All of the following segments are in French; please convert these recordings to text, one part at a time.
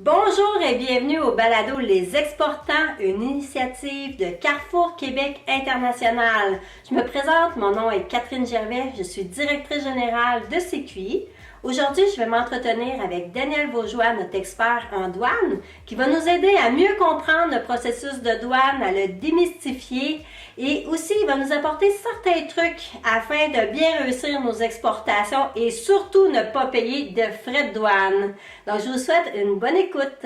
Bonjour et bienvenue au balado Les Exportants, une initiative de Carrefour Québec International. Je me présente, mon nom est Catherine Gervais, je suis directrice générale de CQI. Aujourd'hui, je vais m'entretenir avec Daniel Vaugeois, notre expert en douane, qui va nous aider à mieux comprendre le processus de douane, à le démystifier et aussi il va nous apporter certains trucs afin de bien réussir nos exportations et surtout ne pas payer de frais de douane. Donc, je vous souhaite une bonne écoute.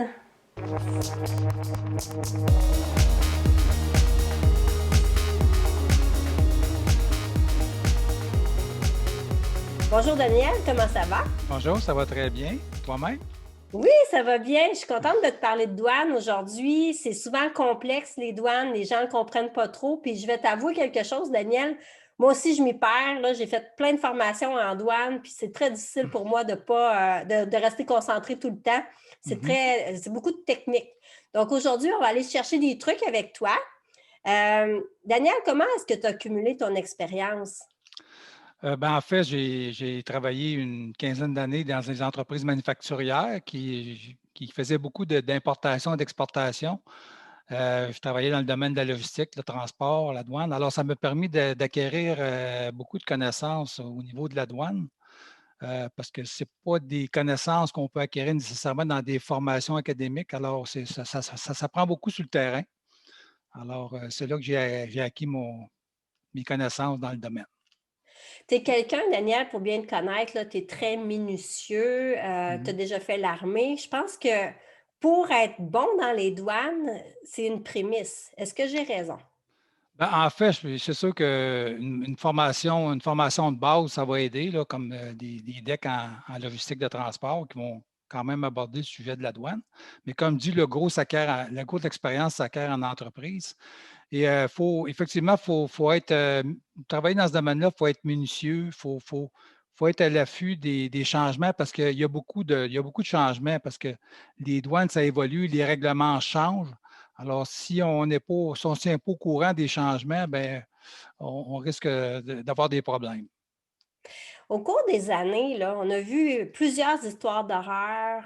Bonjour Daniel, comment ça va? Bonjour, ça va très bien. Toi-même? Oui, ça va bien. Je suis contente de te parler de douane aujourd'hui. C'est souvent complexe, les douanes. Les gens ne le comprennent pas trop. Puis je vais t'avouer quelque chose, Daniel. Moi aussi, je m'y perds. Là, j'ai fait plein de formations en douane, puis c'est très difficile pour moi de pas de rester concentré tout le temps. Mhm. C'est beaucoup de technique. Donc aujourd'hui, on va aller chercher des trucs avec toi. Daniel, comment est-ce que tu as cumulé ton expérience? En fait, j'ai travaillé une quinzaine d'années dans des entreprises manufacturières qui faisaient beaucoup d'importation et d'exportation. Je travaillais dans le domaine de la logistique, le transport, la douane. Alors, ça m'a permis d'acquérir beaucoup de connaissances au niveau de la douane, parce que ce n'est pas des connaissances qu'on peut acquérir nécessairement dans des formations académiques. Alors, ça s'apprend beaucoup sur le terrain. Alors, c'est là que j'ai acquis mes connaissances dans le domaine. Tu es quelqu'un, Daniel, pour bien te connaître, tu es très minutieux, tu as Mhm. déjà fait l'armée. Je pense que pour être bon dans les douanes, c'est une prémisse. Est-ce que j'ai raison? En fait, c'est sûr une formation de base, ça va aider, là, comme des decks en logistique de transport qui vont quand même aborder le sujet de la douane. Mais comme dit, le gros expérience s'acquiert en entreprise. Et effectivement, faut être, travailler dans ce domaine-là, il faut être minutieux, faut être à l'affût des changements parce il y a beaucoup de changements parce que les douanes, ça évolue, les règlements changent. Alors, si on ne tient pas au courant des changements, ben, on risque d'avoir des problèmes. Au cours des années, là, on a vu plusieurs histoires d'horreur,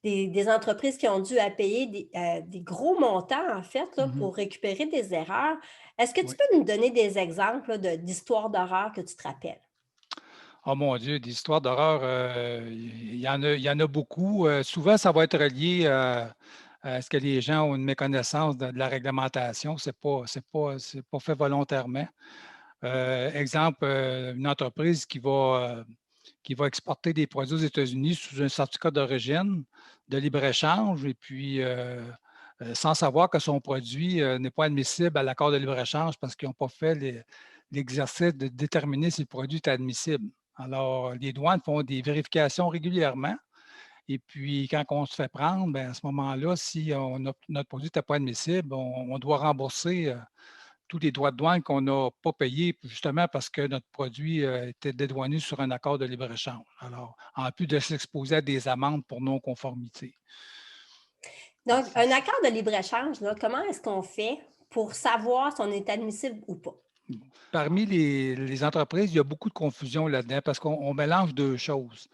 des entreprises qui ont dû à payer des gros montants, en fait, là, Mhm. pour récupérer des erreurs. Est-ce que tu Oui. peux nous donner des exemples là, d'histoires d'horreur que tu te rappelles? Oh mon Dieu, des histoires d'horreur, il y en a beaucoup. Souvent, ça va être relié à ce que les gens ont une méconnaissance de la réglementation. C'est pas fait volontairement. Exemple, une entreprise qui va exporter des produits aux États-Unis sous un certificat d'origine de libre-échange et puis sans savoir que son produit n'est pas admissible à l'accord de libre-échange parce qu'ils n'ont pas fait l'exercice de déterminer si le produit est admissible. Alors, les douanes font des vérifications régulièrement. Et puis, quand on se fait prendre, bien, à ce moment-là, si notre produit n'était pas admissible, on doit rembourser tous les droits de douane qu'on n'a pas payés, justement parce que notre produit était dédouané sur un accord de libre-échange. Alors, en plus de s'exposer à des amendes pour non-conformité. Donc, un accord de libre-échange, là, comment est-ce qu'on fait pour savoir si on est admissible ou pas? Parmi les entreprises, il y a beaucoup de confusion là-dedans parce qu'on mélange deux choses.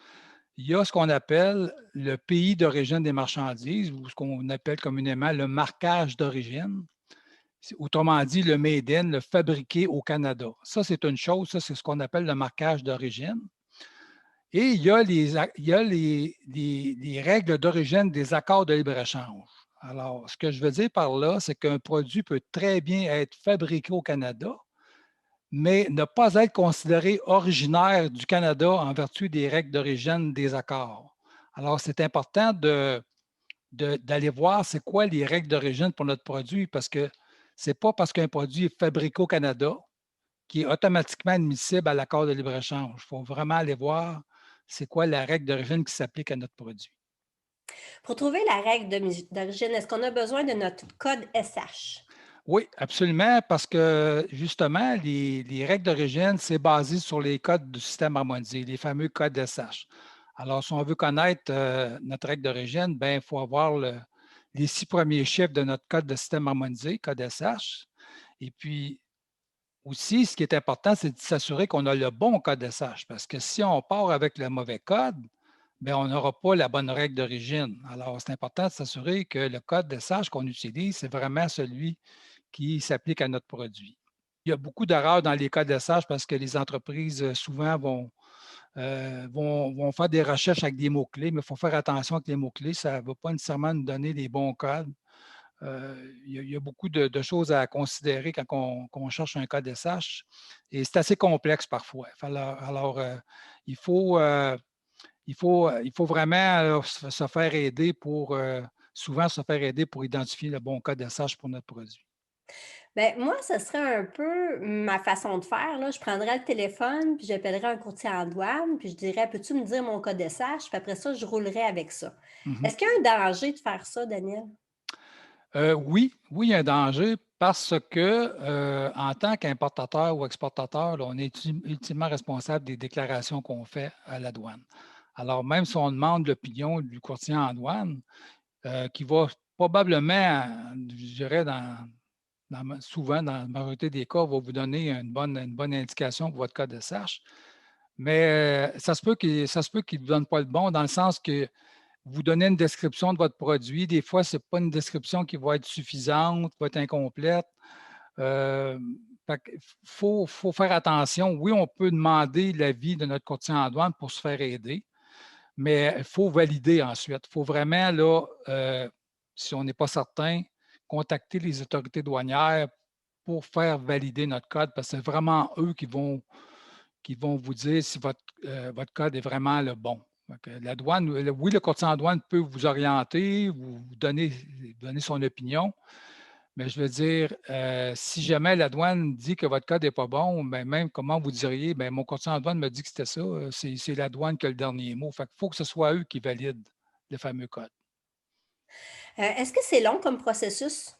Il y a ce qu'on appelle le pays d'origine des marchandises ou ce qu'on appelle communément le marquage d'origine. Autrement dit, le made in, le fabriqué au Canada. Ça, c'est une chose, ça, c'est ce qu'on appelle le marquage d'origine. Et il y a les règles d'origine des accords de libre-échange. Alors, ce que je veux dire par là, c'est qu'un produit peut très bien être fabriqué au Canada, mais ne pas être considéré originaire du Canada en vertu des règles d'origine des accords. Alors, c'est important d'aller voir c'est quoi les règles d'origine pour notre produit parce que ce n'est pas parce qu'un produit est fabriqué au Canada qui est automatiquement admissible à l'accord de libre-échange. Il faut vraiment aller voir c'est quoi la règle d'origine qui s'applique à notre produit. Pour trouver la règle d'origine, est-ce qu'on a besoin de notre code SH? Oui, absolument, parce que justement, les règles d'origine, c'est basé sur les codes du système harmonisé, les fameux codes SH. Alors, si on veut connaître notre règle d'origine, ben, il faut avoir les 6 premiers chiffres de notre code de système harmonisé, code SH. Et puis, aussi, ce qui est important, c'est de s'assurer qu'on a le bon code SH, parce que si on part avec le mauvais code, bien, on n'aura pas la bonne règle d'origine. Alors, c'est important de s'assurer que le code de SAGE qu'on utilise, c'est vraiment celui qui s'applique à notre produit. Il y a beaucoup d'erreurs dans les codes de SAGE parce que les entreprises, souvent, vont faire des recherches avec des mots-clés, mais il faut faire attention avec les mots-clés. Ça ne va pas nécessairement nous donner les bons codes. Il y a beaucoup de choses à considérer quand on cherche un code SH et c'est assez complexe parfois. Alors, il faut vraiment se faire aider souvent se faire aider pour identifier le bon code SH pour notre produit. Ben, moi, ce serait un peu ma façon de faire, là. Je prendrais le téléphone, puis j'appellerais un courtier en douane, puis je dirais: «Peux-tu me dire mon code SH?» Puis après ça, je roulerais avec ça. Mhm. Est-ce qu'il y a un danger de faire ça, Daniel? Oui, oui, il y a un danger parce que en tant qu'importateur ou exportateur, là, on est ultimement responsable des déclarations qu'on fait à la douane. Alors, même si on demande l'opinion du courtier en douane, qui va probablement, je dirais, souvent, dans la majorité des cas, va vous donner une bonne indication pour votre code de SH. Mais ça se peut qu'il ne vous donne pas le bon, dans le sens que vous donnez une description de votre produit. Des fois, ce n'est pas une description qui va être suffisante, qui va être incomplète. Euh, Il faut faire attention. Oui, on peut demander l'avis de notre courtier en douane pour se faire aider, mais il faut valider ensuite. Il faut vraiment, là, si on n'est pas certain, contacter les autorités douanières pour faire valider notre code, parce que c'est vraiment eux qui vont vous dire si votre code est vraiment le bon. Donc, la douane, oui, le courtier en douane peut vous orienter, vous donner son opinion, mais je veux dire, si jamais la douane dit que votre code n'est pas bon, ben même comment vous diriez, ben mon courtier en douane me dit que c'était ça, c'est la douane qui a le dernier mot. Fait qu'il faut que ce soit eux qui valident le fameux code. Est-ce que c'est long comme processus?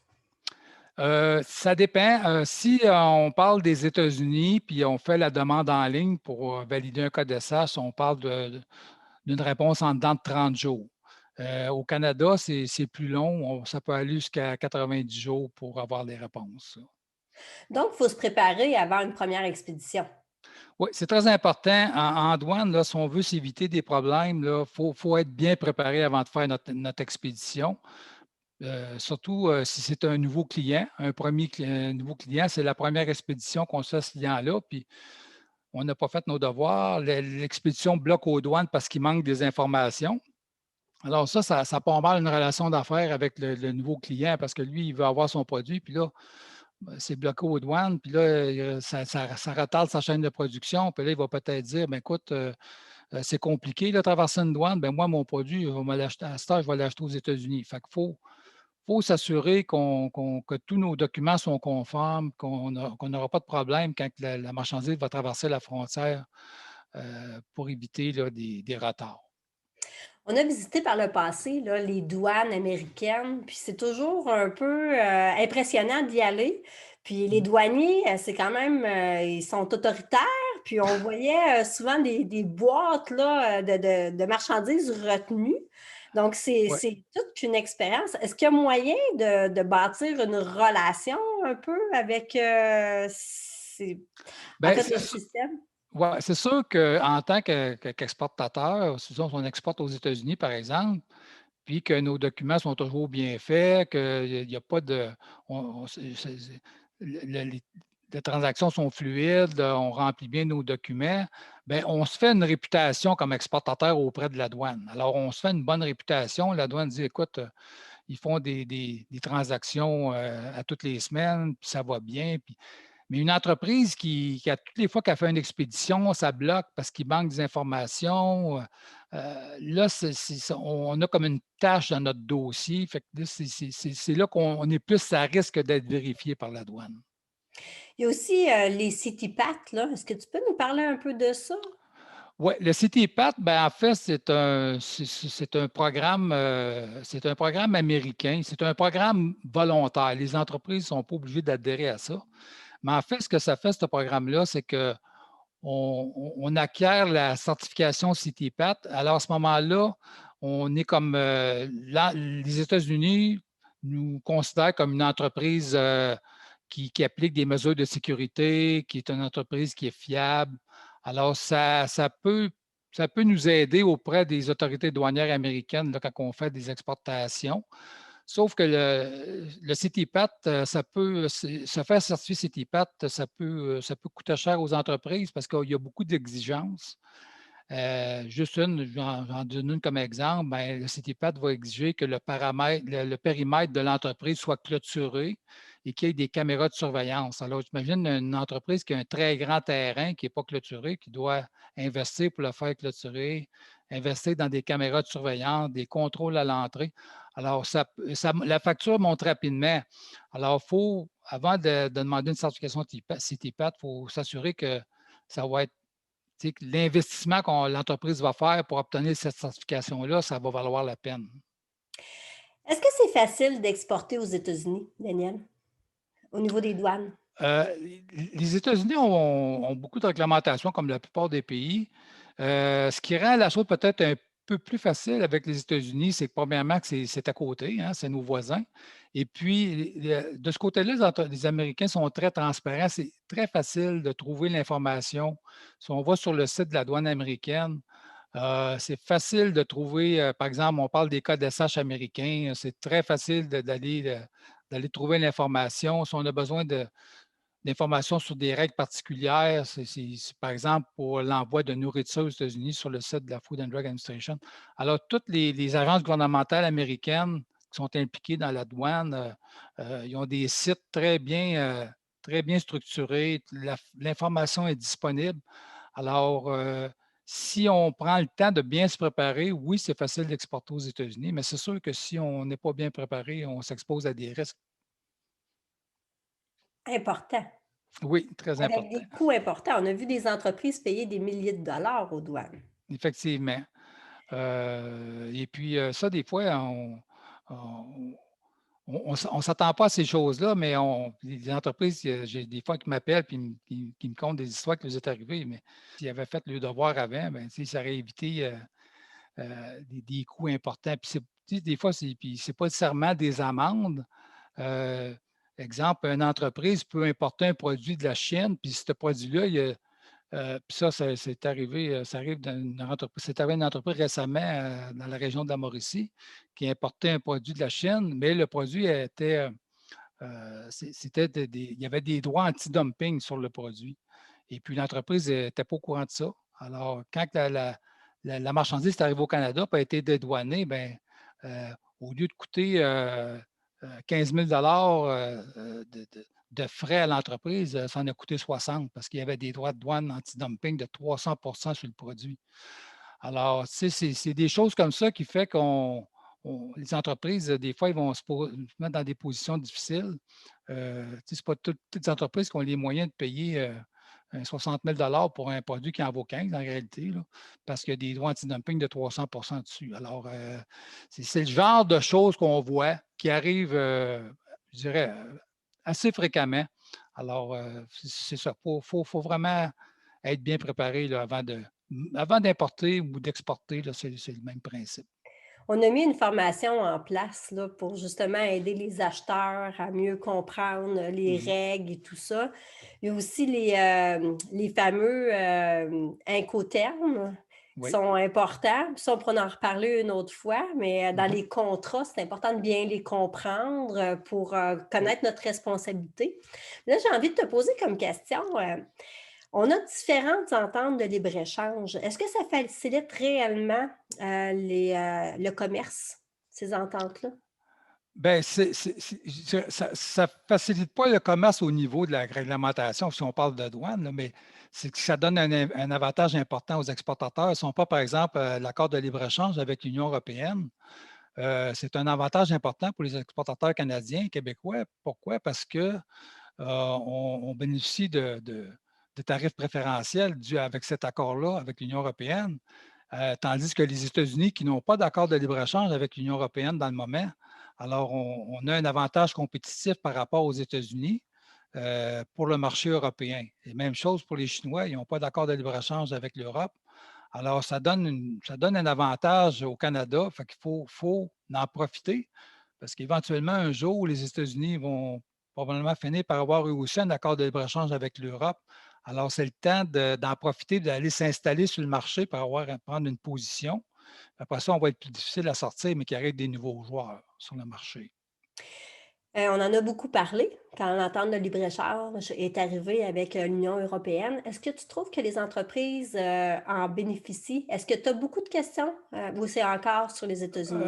Ça dépend. Si on parle des États-Unis, puis on fait la demande en ligne pour valider un code d'essence, on parle d'une réponse en dedans de 30 jours. Au Canada, c'est plus long. Ça peut aller jusqu'à 90 jours pour avoir les réponses. Donc, il faut se préparer avant une première expédition. Oui, c'est très important. En douane, là, si on veut s'éviter des problèmes, il faut être bien préparé avant de faire notre expédition. Surtout si c'est un nouveau client, un nouveau client, c'est la première expédition qu'on se fait à ce client-là, puis on n'a pas fait nos devoirs. L'expédition bloque aux douanes parce qu'il manque des informations. Alors ça part mal une relation d'affaires avec le nouveau client parce que lui, il veut avoir son produit, puis là, ben, c'est bloqué aux douanes, puis là, ça retarde sa chaîne de production, puis là, il va peut-être dire, ben écoute, c'est compliqué de traverser une douane, ben moi, mon produit, je vais me l'acheter à cette heure, je vais l'acheter aux États-Unis. Fait qu'il faut s'assurer que tous nos documents sont conformes, qu'on n'aura pas de problème quand la marchandise va traverser la frontière pour éviter là, des retards. On a visité par le passé là, les douanes américaines, puis c'est toujours un peu impressionnant d'y aller. Puis les Mhm. douaniers, c'est quand même, ils sont autoritaires, puis on voyait souvent des boîtes là, de marchandises retenues. Donc, Ouais. c'est toute une expérience. Est-ce qu'il y a moyen de bâtir une relation un peu avec en Ben, fait, le système? ouais, c'est sûr qu'en tant qu'exportateur, si on exporte aux États-Unis, par exemple, puis que nos documents sont toujours bien faits, qu'il n'y a pas de. Les transactions sont fluides, on remplit bien nos documents, bien, on se fait une réputation comme exportateur auprès de la douane. Alors, on se fait une bonne réputation. La douane dit, écoute, ils font des transactions à toutes les semaines, puis ça va bien. Mais une entreprise à toutes les fois qu'elle fait une expédition, ça bloque parce qu'il manque des informations. Là, on a comme une tâche dans notre dossier. Fait que là, c'est là qu'on est plus à risque d'être vérifié par la douane. Il y a aussi les CityPat, là. Est-ce que tu peux nous parler un peu de ça? Oui, le CityPat, ben, en fait, c'est un programme américain. C'est un programme volontaire. Les entreprises ne sont pas obligées d'adhérer à ça. Mais en fait, ce que ça fait, ce programme-là, c'est que on acquiert la certification CityPat. Alors, à ce moment-là, on est comme les États-Unis nous considèrent comme une entreprise qui applique des mesures de sécurité, qui est une entreprise qui est fiable. Alors, ça peut ça peut nous aider auprès des autorités douanières américaines là, quand on fait des exportations. Sauf que le CITIPAT, ça peut se faire certifier CITIPAT, ça peut coûter cher aux entreprises parce qu'il y a beaucoup d'exigences. Juste une, j'en donne une comme exemple, ben, le CITIPAT va exiger que le périmètre de l'entreprise soit clôturé et qu'il y ait des caméras de surveillance. Alors, j'imagine une entreprise qui a un très grand terrain qui n'est pas clôturé, qui doit investir pour le faire clôturer, investir dans des caméras de surveillance, des contrôles à l'entrée. Alors, la facture monte rapidement. Alors, avant de demander une certification CITIPAT, il faut s'assurer que ça va être que l'investissement que l'entreprise va faire pour obtenir cette certification-là, ça va valoir la peine. Est-ce que c'est facile d'exporter aux États-Unis, Daniel, au niveau des douanes? Euh, les États-Unis ont beaucoup de réglementations, comme la plupart des pays. Ce qui rend la chose peut-être un peu plus facile avec les États-Unis, c'est que premièrement que c'est à côté, hein, c'est nos voisins. Et puis, de ce côté-là, les Américains sont très transparents. C'est très facile de trouver l'information. Si on va sur le site de la douane américaine, c'est facile de trouver, par exemple, on parle des codes SH américains, c'est très facile d'aller trouver l'information. Si on a besoin d'informations sur des règles particulières, par exemple pour l'envoi de nourriture aux États-Unis sur le site de la Food and Drug Administration. Alors, toutes les agences gouvernementales américaines qui sont impliquées dans la douane, ils ont des sites très bien structurés. L'information est disponible. Alors, si on prend le temps de bien se préparer, oui, c'est facile d'exporter aux États-Unis, mais c'est sûr que si on n'est pas bien préparé, on s'expose à des risques. Important, Oui, très avec important. des coûts importants. On a vu des entreprises payer des milliers de dollars aux douanes. Effectivement. Et puis, ça, des fois, on ne s'attend pas à ces choses-là, mais les entreprises, j'ai des fois qui m'appellent et qui me content des histoires qui nous est arrivées, mais s'ils avaient fait le devoir avant, ben, ça aurait évité des coûts importants. Puis des fois, puis c'est pas nécessairement des amendes. Euh, Exemple, une entreprise peut importer un produit de la Chine, puis ce produit-là, puis ça c'est arrivé, ça arrive dans une entreprise, c'est arrivé à une entreprise récemment dans la région de la Mauricie qui importait un produit de la Chine, mais le produit était, il y avait des droits anti-dumping sur le produit. Et puis l'entreprise n'était pas au courant de ça. Alors, quand la marchandise est arrivée au Canada et a été dédouanée, ben, au lieu de coûter 15 000 de frais à l'entreprise, ça en a coûté 60 parce qu'il y avait des droits de douane anti-dumping de 300 sur le produit. Alors, tu sais, c'est des choses comme ça qui fait les entreprises, des fois, ils vont se mettre dans des positions difficiles. Tu sais, ce n'est pas toutes les entreprises qui ont les moyens de payer 60 000 pour un produit qui en vaut 15 en réalité, là, parce qu'il y a des droits anti-dumping de 300 dessus. Alors, c'est le genre de choses qu'on voit qui arrivent, je dirais, assez fréquemment. Alors, c'est ça. Il faut vraiment être bien préparé là, avant d'importer ou d'exporter, c'est le même principe. On a mis une formation en place là, pour justement aider les acheteurs à mieux comprendre les Mhm. règles et tout ça. Il y a aussi les fameux incoterms qui Oui. sont importants. Puis ça, on pourra en reparler une autre fois, mais dans Mhm. les contrats, c'est important de bien les comprendre pour Oui. connaître notre responsabilité. Là, j'ai envie de te poser comme question, on a différentes ententes de libre-échange. Est-ce que ça facilite réellement le commerce, ces ententes-là? Bien, ça ne facilite pas le commerce au niveau de la réglementation, si on parle de douane, là, mais c'est que ça donne un avantage important aux exportateurs. Si on pas, par exemple, l'accord de libre-échange avec l'Union européenne, c'est un avantage important pour les exportateurs canadiens, québécois. Pourquoi? Parce que on bénéficie de tarifs préférentiels dus avec cet accord-là avec l'Union européenne, tandis que les États-Unis, qui n'ont pas d'accord de libre-échange avec l'Union européenne dans le moment, alors on a un avantage compétitif par rapport aux États-Unis pour le marché européen. Et même chose pour les Chinois, ils n'ont pas d'accord de libre-échange avec l'Europe. Alors, ça donne un avantage au Canada. Fait qu'il faut en profiter parce qu'éventuellement, un jour, les États-Unis vont probablement finir par avoir eux aussi un accord de libre-échange avec l'Europe. Alors, c'est le temps d'en profiter, d'aller s'installer sur le marché pour prendre une position. Après ça, on va être plus difficile à sortir, mais qu'il arrive des nouveaux joueurs sur le marché. On en a beaucoup parlé quand l'entente de libre-échange est arrivée avec, l'Union européenne. Est-ce que tu trouves que les entreprises, en bénéficient? Est-ce que tu as beaucoup de questions, ou c'est encore sur les États-Unis?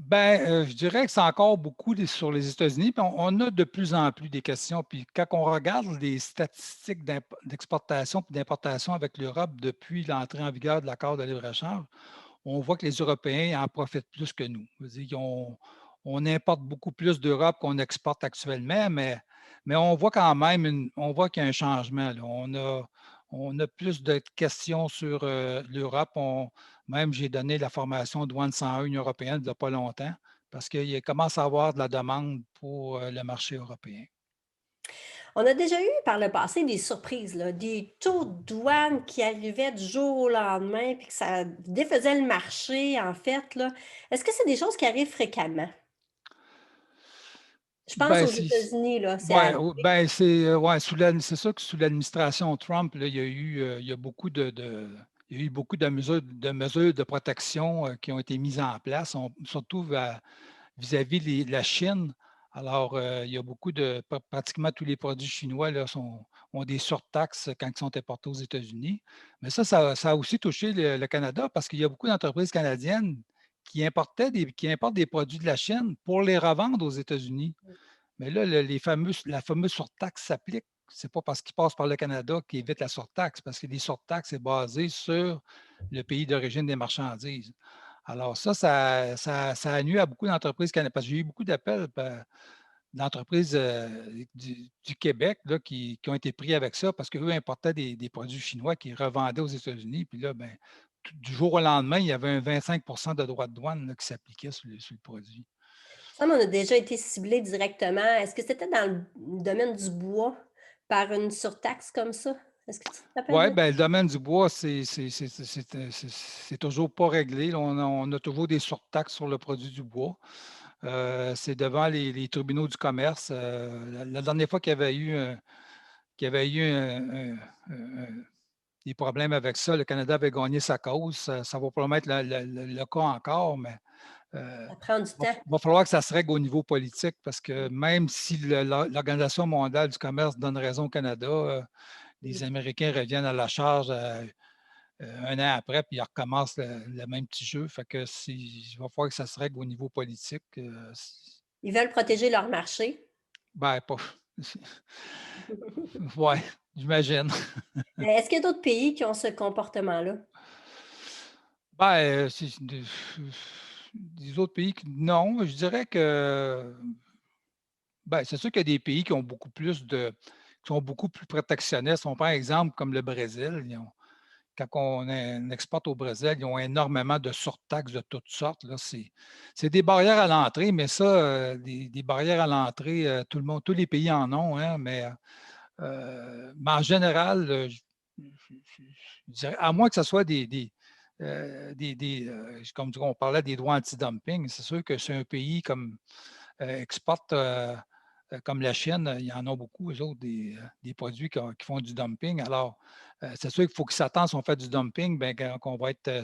Je dirais que c'est encore beaucoup sur les États-Unis, puis on a de plus en plus des questions. Puis quand on regarde les statistiques d'exportation et d'importation avec l'Europe depuis l'entrée en vigueur de l'accord de libre-échange, on voit que les Européens en profitent plus que nous. Je veux dire, on importe beaucoup plus d'Europe qu'on exporte actuellement, mais on voit quand même on voit qu'il y a un changement, là. On a plus de questions sur l'Europe. Même j'ai donné la formation douane 101 Union européenne il n'y a pas longtemps parce qu'il commence à avoir de la demande pour le marché européen. On a déjà eu par le passé des surprises, là, des taux de douane qui arrivaient du jour au lendemain, puis que ça défaisait le marché, en fait, là. Est-ce que c'est des choses qui arrivent fréquemment? Je pense Ben, aux c'est États-Unis, là, c'est ouais, arrivé. ouais, c'est sûr que sous l'administration Trump, là, il y a beaucoup il y a eu beaucoup de mesures de protection qui ont été mises en place, surtout vis-à-vis de la Chine. Alors, il y a pratiquement tous les produits chinois là, ont des surtaxes quand ils sont importés aux États-Unis. Mais ça a aussi touché le Canada parce qu'il y a beaucoup d'entreprises canadiennes qui importent des produits de la Chine pour les revendre aux États-Unis. Mais là, la fameuse surtaxe s'applique. C'est pas parce qu'ils passent par le Canada qu'ils évitent la surtaxe, parce que les surtaxes, c'est basé sur le pays d'origine des marchandises. Alors ça a nuit à beaucoup d'entreprises canadiennes, parce que j'ai eu beaucoup d'appels d'entreprises du Québec là, qui ont été pris avec ça parce qu'eux importaient des produits chinois qu'ils revendaient aux États-Unis. Puis là, ben, du jour au lendemain, il y avait un 25 de droits de douane là, qui s'appliquait sur le produit. Ça, on a déjà été ciblé directement. Est-ce que c'était dans le domaine du bois par une surtaxe comme ça? Est-ce que tu te rappelles Oui, de bien, le domaine du bois, c'est toujours pas réglé. Là. On a toujours des surtaxes sur le produit du bois. C'est devant les tribunaux du commerce. La dernière fois qu'il y avait eu des problèmes avec ça, le Canada avait gagné sa cause. Ça va probablement être le cas encore, mais ça prend du temps? va falloir que ça se règle au niveau politique parce que même si l'Organisation mondiale du commerce donne raison au Canada, les Américains reviennent à la charge un an après, puis ils recommencent le même petit jeu. Fait que il va falloir que ça se règle au niveau politique. Ils veulent protéger leur marché. Ben, pas. Ouais, j'imagine. Mais est-ce qu'il y a d'autres pays qui ont ce comportement-là? Des autres pays, non. Je dirais que, ben, c'est sûr qu'il y a des pays qui sont beaucoup plus protectionnistes. On prend un exemple comme le Brésil. Quand on exporte au Brésil, ils ont énormément de surtaxes de toutes sortes. Là. C'est des barrières à l'entrée, mais ça, des barrières à l'entrée, tout le monde, tous les pays en ont, hein, mais en général, je dirais, à moins que ce soit comme on parlait des droits anti-dumping, c'est sûr que c'est un pays comme exporte comme la Chine, il y en a beaucoup, eux autres, des produits qui font du dumping. Alors, c'est sûr qu'il faut qu'ils s'attendent si on fait du dumping, bien, qu'on va être,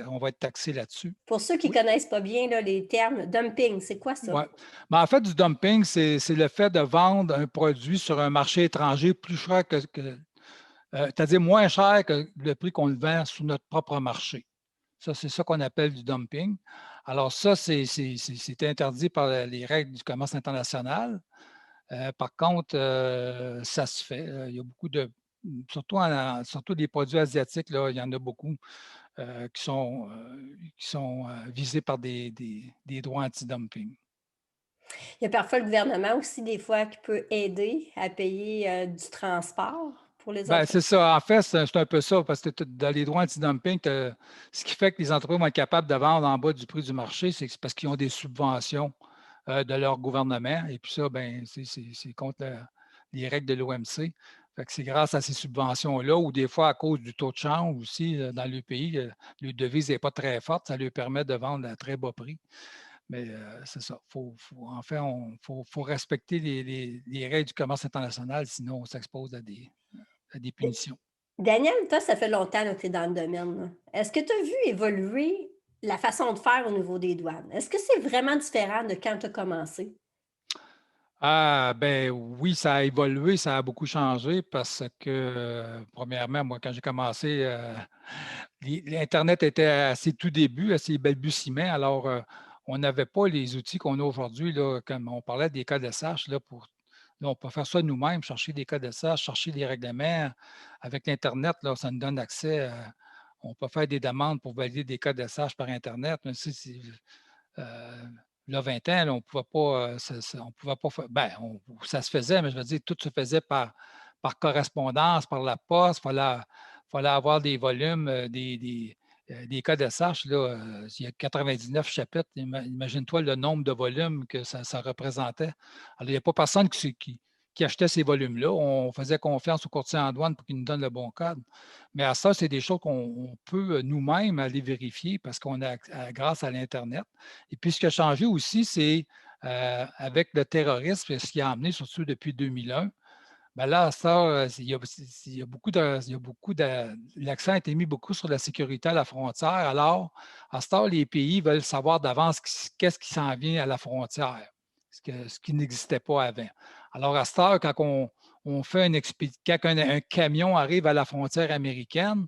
on va être taxé là-dessus. Pour ceux qui ne Oui, connaissent pas bien là, les termes, dumping, c'est quoi ça? ouais. Mais en fait, du dumping, c'est le fait de vendre un produit sur un marché étranger plus cher c'est-à-dire moins cher que le prix qu'on le vend sur notre propre marché. Ça, c'est ça qu'on appelle du dumping. Alors, ça, c'est interdit par les règles du commerce international. Par contre, ça se fait. Il y a beaucoup surtout les produits asiatiques, là, il y en a beaucoup qui sont visés par des droits anti-dumping. Il y a parfois le gouvernement aussi, des fois, qui peut aider à payer, du transport pour les Ben, entreprises. c'est ça. En fait, c'est un peu ça, parce que dans les droits anti-dumping, ce qui fait que les entreprises vont être capables de vendre en bas du prix du marché, c'est parce qu'ils ont des subventions de leur gouvernement. Et puis ça, ben, c'est contre les règles de l'OMC. Fait que c'est grâce à ces subventions-là, ou des fois à cause du taux de change aussi dans le pays, le devise n'est pas très forte, ça leur permet de vendre à très bas prix. Mais c'est ça. En fait, faut respecter les règles du commerce international, sinon on s'expose à des punitions. Daniel, toi, ça fait longtemps que tu es dans le domaine, là. Est-ce que tu as vu évoluer la façon de faire au niveau des douanes? Est-ce que c'est vraiment différent de quand tu as commencé? Ah, ben oui, ça a évolué, ça a beaucoup changé parce que, premièrement, moi, quand j'ai commencé, l'Internet était à ses tout débuts, à ses balbutiements. Alors, on n'avait pas les outils qu'on a aujourd'hui, là, comme on parlait des codes SH, là, là, on peut faire ça nous-mêmes, chercher des codes SH, chercher des règlements. Avec l'Internet, là, ça nous donne accès on peut faire des demandes pour valider des codes SH par Internet. Mais euh, là, 20 ans, là, on ne pouvait pas, on pouvait pas faire, ben, ça se faisait, mais je veux dire, tout se faisait par correspondance, par la poste. Fallait avoir des volumes, des codes SH. Là, il y a 99 chapitres. Imagine-toi le nombre de volumes que ça représentait. Alors, il n'y a pas personne qui achetait ces volumes-là. On faisait confiance au courtier en douane pour qu'il nous donne le bon code. Mais à ça, c'est des choses qu'on peut nous-mêmes aller vérifier parce qu'on a grâce à l'Internet. Et puis, ce qui a changé aussi, c'est avec le terrorisme, ce qui a amené, surtout depuis 2001, ben là, ça, il y a beaucoup de, il y a beaucoup de, l'accent a été mis beaucoup sur la sécurité à la frontière. Alors, à ce temps, les pays veulent savoir d'avance qu'est-ce qui s'en vient à la frontière, ce qui n'existait pas avant. Alors, à ce temps, quand on fait quand un camion arrive à la frontière américaine,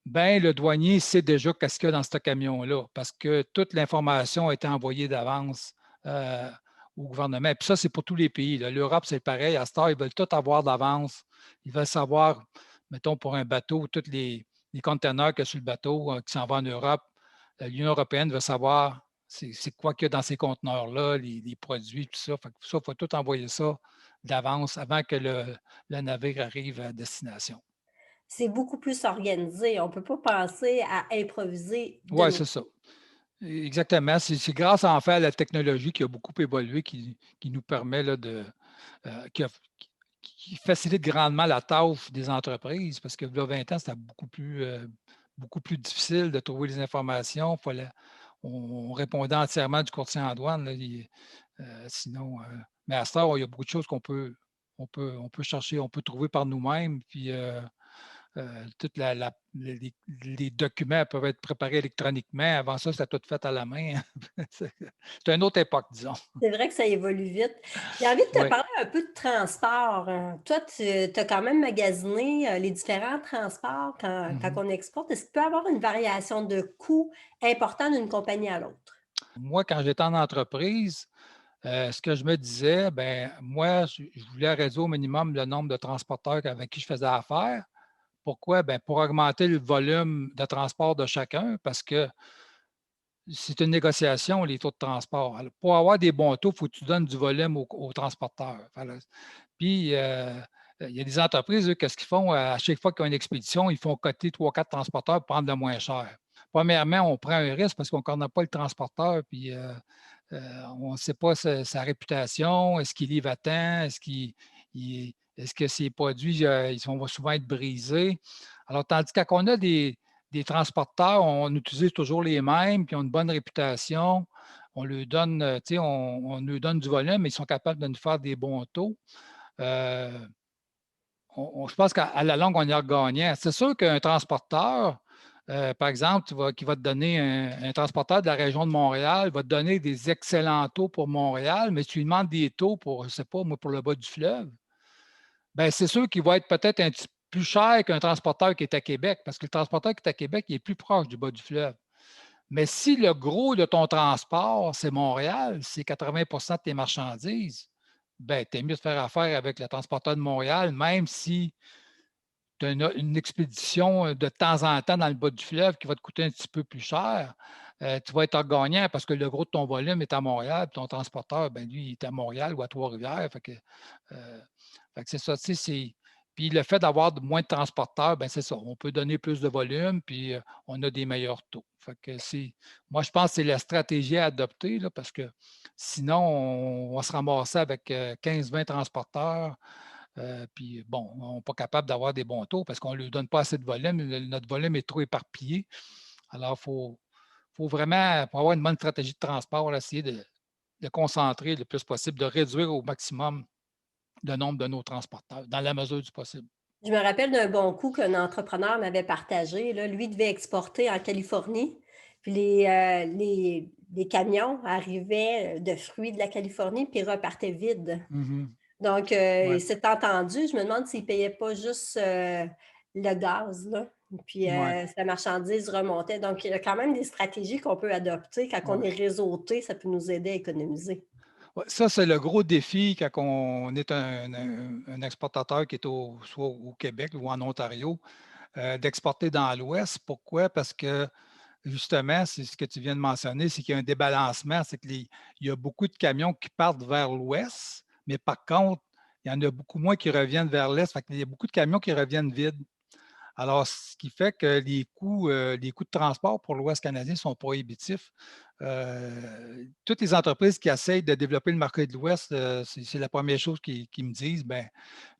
ben, le douanier sait déjà qu'est-ce qu'il y a dans ce camion-là, parce que toute l'information a été envoyée d'avance euh, au gouvernement. Puis ça, c'est pour tous les pays. L'Europe, c'est pareil. À ce temps, ils veulent tout avoir d'avance. Ils veulent savoir, mettons, pour un bateau, tous les conteneurs qu'il y a sur le bateau qui s'en va en Europe. L'Union européenne veut savoir c'est quoi qu'il y a dans ces conteneurs-là, les produits, tout ça. Fait que ça, il faut tout envoyer ça d'avance avant que le navire arrive à destination. C'est beaucoup plus organisé. On ne peut pas penser à improviser de Oui, nos c'est ça. Exactement. C'est grâce en fait à la technologie qui a beaucoup évolué qui nous permet là, qui facilite grandement la tâche des entreprises parce que il y a 20 ans, c'était beaucoup plus difficile de trouver les informations. On répondait entièrement du courtier en douane. Là, sinon, mais à ce temps, il y a beaucoup de choses on peut chercher, on peut trouver par nous-mêmes. Puis toute les documents peuvent être préparés électroniquement. Avant ça, c'était tout fait à la main. C'est une autre époque, disons. C'est vrai que ça évolue vite. J'ai envie de te Oui. parler un peu de transport. Toi, tu as quand même magasiné les différents transports quand Mhm. on exporte. Est-ce qu'il peut y avoir une variation de coût importante d'une compagnie à l'autre? Moi, quand j'étais en entreprise, ce que je me disais, ben moi, je voulais réduire au minimum le nombre de transporteurs avec qui je faisais affaire. Pourquoi? Ben, pour augmenter le volume de transport de chacun, parce que c'est une négociation, les taux de transport. Alors, pour avoir des bons taux, il faut que tu donnes du volume aux transporteurs. Puis, il y a des entreprises, eux, qu'est-ce qu'ils font? À chaque fois qu'ils ont une expédition, ils font coter 3, 4 transporteurs pour prendre le moins cher. Premièrement, on prend un risque parce qu'on ne connaît pas le transporteur, puis on ne sait pas sa réputation. Est-ce qu'il livre à temps? Est-ce que ses produits vont souvent être brisés? Alors, tandis que quand on a des transporteurs, on utilise toujours les mêmes, qui ont une bonne réputation. On leur donne, on leur donne du volume, mais ils sont capables de nous faire des bons taux. Euh, je pense qu'à la longue, on est gagnant. C'est sûr qu'un transporteur, par exemple, qui va te donner un transporteur de la région de Montréal, va te donner des excellents taux pour Montréal, mais si tu lui demandes des taux pour, je ne sais pas, moi, pour le bas du fleuve, bien, c'est sûr qu'il va être peut-être un petit plus cher qu'un transporteur qui est à Québec, parce que le transporteur qui est à Québec, il est plus proche du bas du fleuve. Mais si le gros de ton transport, c'est Montréal, c'est 80 de tes marchandises, ben, tu es mieux de faire affaire avec le transporteur de Montréal, même si tu as une expédition de temps en temps dans le bas du fleuve qui va te coûter un petit peu plus cher. Tu vas être gagnant parce que le gros de ton volume est à Montréal, puis ton transporteur, ben, lui, il est à Montréal ou à Trois-Rivières. Euh, c'est ça, tu sais, puis le fait d'avoir moins de transporteurs, ben c'est ça. On peut donner plus de volume, puis on a des meilleurs taux. Moi, je pense que c'est la stratégie à adopter, là, parce que sinon, on va se ramasser avec 15-20 transporteurs. Puis bon, on n'est pas capable d'avoir des bons taux parce qu'on ne lui donne pas assez de volume. Notre volume est trop éparpillé. Alors, faut vraiment, pour avoir une bonne stratégie de transport, là, essayer de concentrer le plus possible, de réduire au maximum le nombre de nos transporteurs, dans la mesure du possible. Je me rappelle d'un bon coup qu'un entrepreneur m'avait partagé, là. Lui devait exporter en Californie, puis les camions arrivaient, de fruits de la Californie, puis repartaient vides. Mhm. Donc, Ouais, il s'est entendu, je me demande s'il ne payait pas juste, le gaz, là, puis, ouais, sa marchandise remontait. Donc, il y a quand même des stratégies qu'on peut adopter quand on ouais. est réseauté, ça peut nous aider à économiser. Ouais, ça, c'est le gros défi quand on est un exportateur qui est soit au Québec ou en Ontario, d'exporter dans l'Ouest. Pourquoi? Parce que justement, c'est ce que tu viens de mentionner, c'est qu'il y a un débalancement, c'est qu'il y a beaucoup de camions qui partent vers l'Ouest, mais par contre, il y en a beaucoup moins qui reviennent vers l'Est. Fait qu'il y a beaucoup de camions qui reviennent vides. Alors, ce qui fait que les coûts de transport pour l'Ouest canadien sont prohibitifs. Toutes les entreprises qui essayent de développer le marché de l'Ouest, c'est la première chose qu'ils me disent. Bien,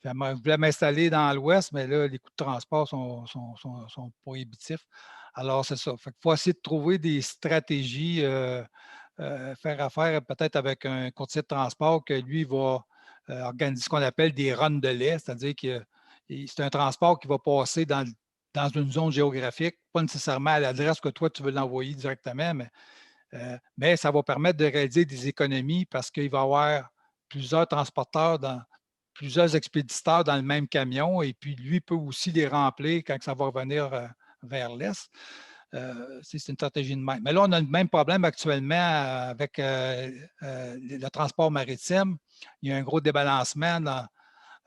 je voulais m'installer dans l'Ouest, mais là, les coûts de transport sont prohibitifs. Alors, c'est ça. Il faut essayer de trouver des stratégies, faire affaire peut-être avec un courtier de transport que lui va organiser ce qu'on appelle des runs de lait, c'est-à-dire que c'est un transport qui va passer dans une zone géographique, pas nécessairement à l'adresse que toi, tu veux l'envoyer directement, mais ça va permettre de réaliser des économies parce qu'il va y avoir plusieurs transporteurs, plusieurs expéditeurs dans le même camion et puis lui peut aussi les remplir quand ça va revenir vers l'Est. C'est une stratégie de même. Mais là, on a le même problème actuellement avec le transport maritime. Il y a un gros débalancement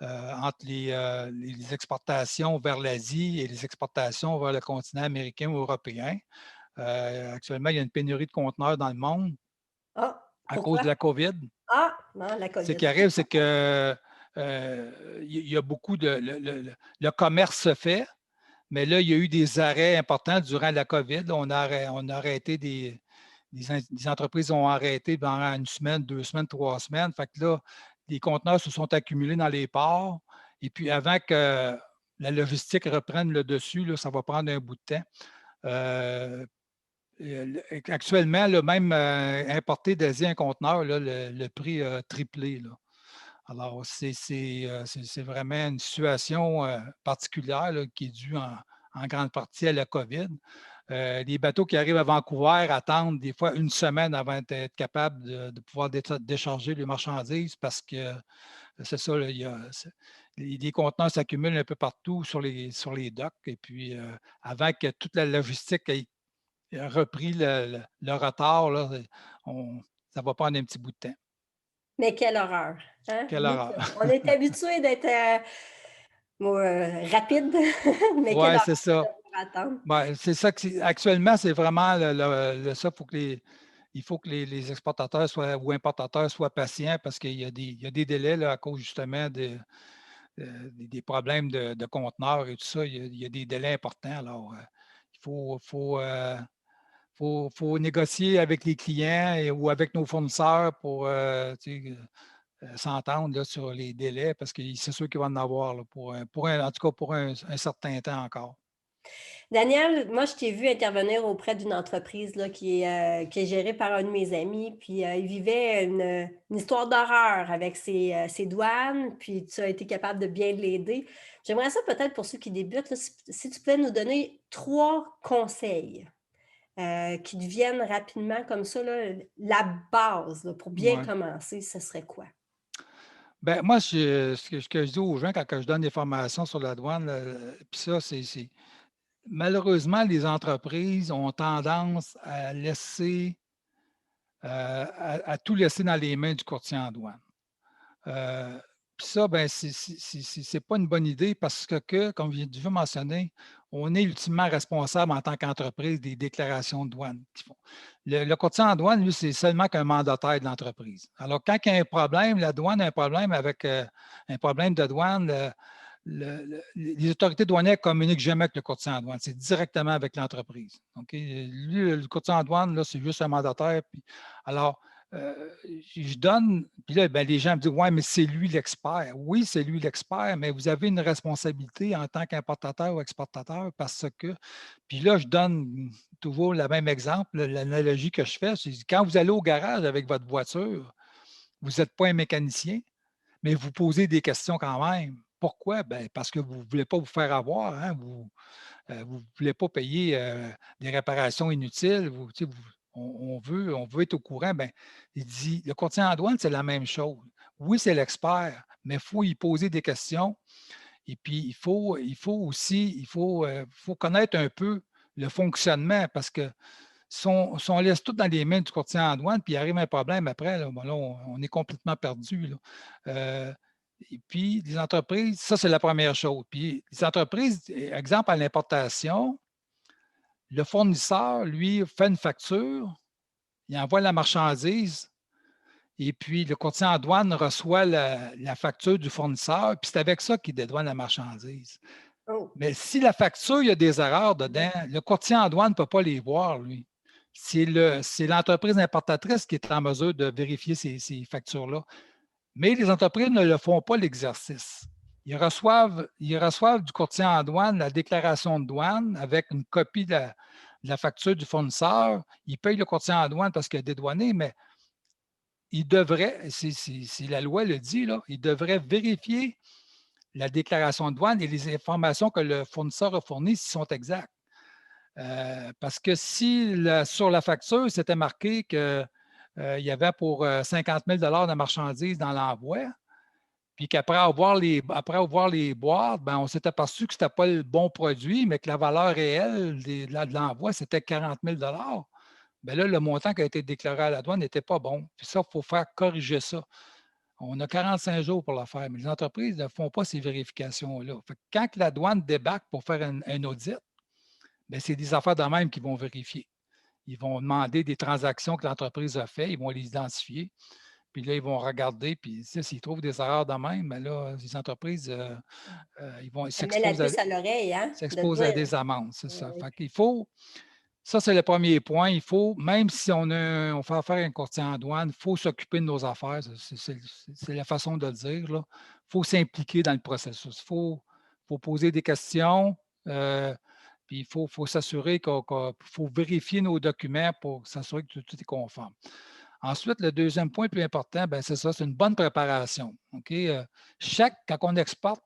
entre les exportations vers l'Asie et les exportations vers le continent américain ou européen. Actuellement, il y a une pénurie de conteneurs dans le monde Ah! à cause Pourquoi? de la COVID. Ah! Non, la Ce COVID. qui arrive, c'est que il y a beaucoup le commerce se fait, mais là, il y a eu des arrêts importants durant la COVID. On a arrêté des entreprises ont arrêté pendant une semaine, 2 semaines, 3 semaines. Fait que là, les conteneurs se sont accumulés dans les ports. Et puis, avant que la logistique reprenne le dessus, là, ça va prendre un bout de temps. Euh, Actuellement, là, même importer d'Asie un conteneur, là, le prix a triplé. Là. Alors, c'est vraiment une situation particulière là, qui est due en grande partie à la COVID. Les bateaux qui arrivent à Vancouver attendent des fois une semaine avant d'être capables de pouvoir décharger les marchandises parce que c'est ça, là, les conteneurs s'accumulent un peu partout sur les docks. Et puis, avant que toute la logistique ait repris le retard, là, on- ça va prendre un petit bout de temps. Mais quelle horreur, hein? Quelle Vite, horreur. on est habitué d'être, rapide, mais quelle Oui, horreur c'est ça. de devoir attendre. Ouais, c'est ça que actuellement, c'est vraiment ça. Il faut que les exportateurs ou importateurs soient patients parce qu'il y a des délais là, à cause justement des problèmes de conteneurs et tout ça. Il y a des délais importants. Alors, il faut négocier avec les clients ou avec nos fournisseurs pour tu sais, s'entendre là, sur les délais parce que c'est sûr qu'il va en avoir là, en tout cas pour un certain temps encore. Daniel, moi, je t'ai vu intervenir auprès d'une entreprise là, qui est gérée par un de mes amis, puis il vivait une histoire d'horreur avec ses douanes, puis tu as été capable de bien l'aider. J'aimerais ça peut-être pour ceux qui débutent, là, si tu pouvais nous donner 3 conseils qui deviennent rapidement comme ça, là, la base là, pour bien Ouais. commencer, ce serait quoi? Ben, moi, ce que je dis aux gens quand je donne des formations sur la douane, puis ça, malheureusement, les entreprises ont tendance à à tout laisser dans les mains du courtier en douane. Euh, Puis ça, ben, c'est pas une bonne idée parce comme je viens de mentionner, on est ultimement responsable en tant qu'entreprise des déclarations de douane qu'ils font. Le courtier en douane, lui, c'est seulement qu'un mandataire de l'entreprise. Alors, quand il y a un problème, la douane a un problème avec un problème de douane, les autorités douanières communiquent jamais avec le courtier en douane. C'est directement avec l'entreprise. OK? Lui, le courtier en douane, là, c'est juste un mandataire. Alors, je donne, puis là, ben, les gens me disent, ouais, mais c'est lui l'expert. Oui, c'est lui l'expert, mais vous avez une responsabilité en tant qu'importateur ou exportateur parce que, puis là, je donne toujours le même exemple, l'analogie que je fais, c'est quand vous allez au garage avec votre voiture, vous n'êtes pas un mécanicien, mais vous posez des questions quand même. Pourquoi? Ben, parce que vous ne voulez pas vous faire avoir, hein, vous ne voulez pas payer, des réparations inutiles, vous tu sais, on veut être au courant. Ben, il dit: «Le courtier en douane, c'est la même chose. Oui, c'est l'expert, mais il faut y poser des questions et puis il faut connaître un peu le fonctionnement parce que si on laisse tout dans les mains du courtier en douane, puis il arrive un problème après, là, bon là, on est complètement perdu, là. Heu et puis les entreprises, ça, c'est la première chose. Puis les entreprises, exemple à l'importation, le fournisseur, lui, fait une facture, il envoie la marchandise et puis le courtier en douane reçoit la facture du fournisseur, puis c'est avec ça qu'il dédouane la marchandise. Oh, Mais si la facture, il y a des erreurs dedans, le courtier en douane ne peut pas les voir, lui. C'est l'entreprise importatrice qui est en mesure de vérifier ces factures-là. Mais les entreprises ne le font pas l'exercice. Ils reçoivent du courtier en douane la déclaration de douane avec une copie de la facture du fournisseur. Ils payent le courtier en douane parce qu'il a dédouané, mais ils devraient, si la loi le dit, là, ils devraient vérifier la déclaration de douane et les informations que le fournisseur a fournies s'ils sont exacts. Parce que si sur la facture, c'était marqué qu'il y avait pour 50 000 de marchandises dans l'envoi, puis qu'après avoir les boîtes, ben, on s'est aperçu que ce n'était pas le bon produit, mais que la valeur réelle de l'envoi, c'était 40 000. Bien là, le montant qui a été déclaré à la douane n'était pas bon. Puis ça, il faut faire corriger ça. On a 45 jours pour le faire, mais les entreprises ne font pas ces vérifications-là. Fait que quand la douane débarque pour faire un audit, bien, c'est des affaires de même qu'ils vont vérifier. Ils vont demander des transactions que l'entreprise a faites, ils vont les identifier. Puis là, ils vont regarder, puis s'ils trouvent des erreurs de même, bien là, les entreprises, ils ça met la s'exposent puce à l'oreille, hein, de à dire. des amendes, c'est ça. Oui. Fait qu'il faut, ça, c'est le premier point. Il faut, même si on fait affaire à un courtier en douane, il faut s'occuper de nos affaires. C'est la façon de le dire, là. Il faut s'impliquer dans le processus. Il faut poser des questions, puis il faut s'assurer faut vérifier nos documents pour s'assurer que tout est conforme. Ensuite, le deuxième point plus important, ben, c'est ça, c'est une bonne préparation. OK? Quand on exporte,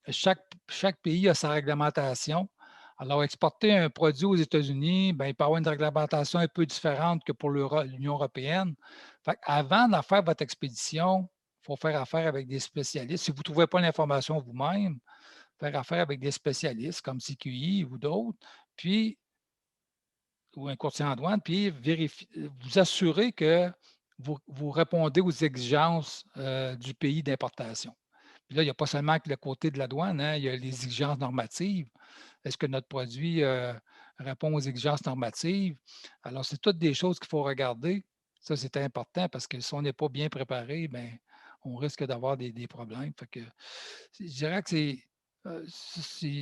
chaque pays a sa réglementation. Alors, exporter un produit aux États-Unis, ben, il peut avoir une réglementation un peu différente que pour l'Union européenne. Fait avant de faire votre expédition, il faut faire affaire avec des spécialistes. Si vous ne trouvez pas l'information vous-même, faire affaire avec des spécialistes comme CQI ou d'autres, puis ou un courtier en douane, puis vous assurer que vous répondez aux exigences du pays d'importation. Puis là, il n'y a pas seulement que le côté de la douane, hein, il y a les exigences normatives. Est-ce que notre produit répond aux exigences normatives? Alors, c'est toutes des choses qu'il faut regarder. Ça, c'est important parce que si on n'est pas bien préparé, bien, on risque d'avoir des problèmes. Fait que, je dirais que c'est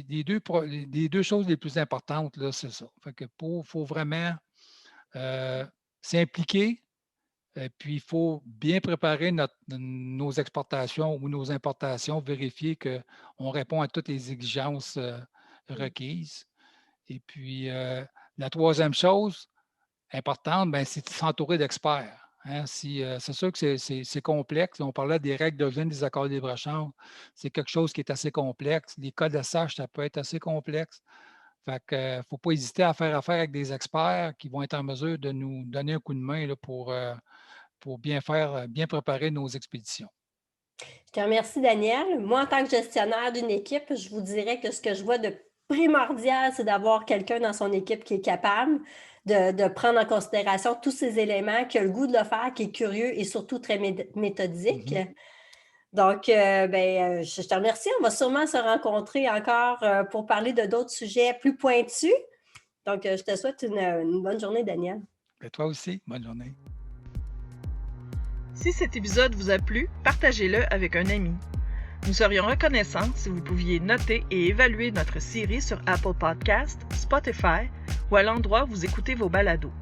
les deux choses les plus importantes, là, c'est ça. Fait que faut vraiment s'impliquer, et puis il faut bien préparer nos exportations ou nos importations, vérifier qu'on répond à toutes les exigences requises. Et puis, la troisième chose importante, ben, c'est de s'entourer d'experts. Hein. C'est sûr que c'est complexe. On parlait des règles de l'usine des accords de libre-échange. C'est quelque chose qui est assez complexe. Les codes SH, ça peut être assez complexe. Fait que, ne faut pas hésiter à faire affaire avec des experts qui vont être en mesure de nous donner un coup de main là, pour bien préparer nos expéditions. Je te remercie, Daniel. Moi, en tant que gestionnaire d'une équipe, je vous dirais que ce que je vois de primordial, c'est d'avoir quelqu'un dans son équipe qui est capable de prendre en considération tous ces éléments, qui a le goût de le faire, qui est curieux et surtout très méthodique. Mhm. Donc, je te remercie. On va sûrement se rencontrer encore pour parler de d'autres sujets plus pointus. Donc, je te souhaite une bonne journée, Daniel. Et toi aussi, bonne journée. Si cet épisode vous a plu, partagez-le avec un ami. Nous serions reconnaissants si vous pouviez noter et évaluer notre série sur Apple Podcasts, Spotify ou à l'endroit où vous écoutez vos balados.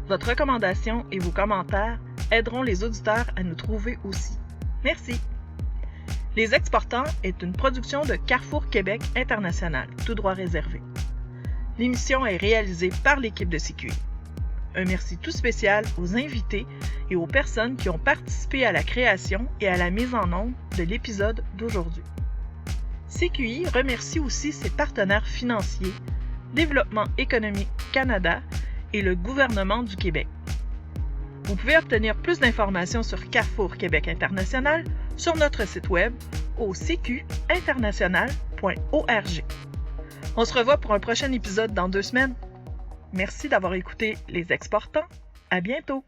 Votre recommandation et vos commentaires aideront les auditeurs à nous trouver aussi. Merci! Les Exportants est une production de Carrefour Québec International, tout droit réservé. L'émission est réalisée par l'équipe de CQI. Un merci tout spécial aux invités et aux personnes qui ont participé à la création et à la mise en onde de l'épisode d'aujourd'hui. CQI remercie aussi ses partenaires financiers, Développement économique Canada et le gouvernement du Québec. Vous pouvez obtenir plus d'informations sur Carrefour Québec International sur notre site web au cqinternational.org. On se revoit pour un prochain épisode dans 2 semaines. Merci d'avoir écouté Les Exportants. À bientôt!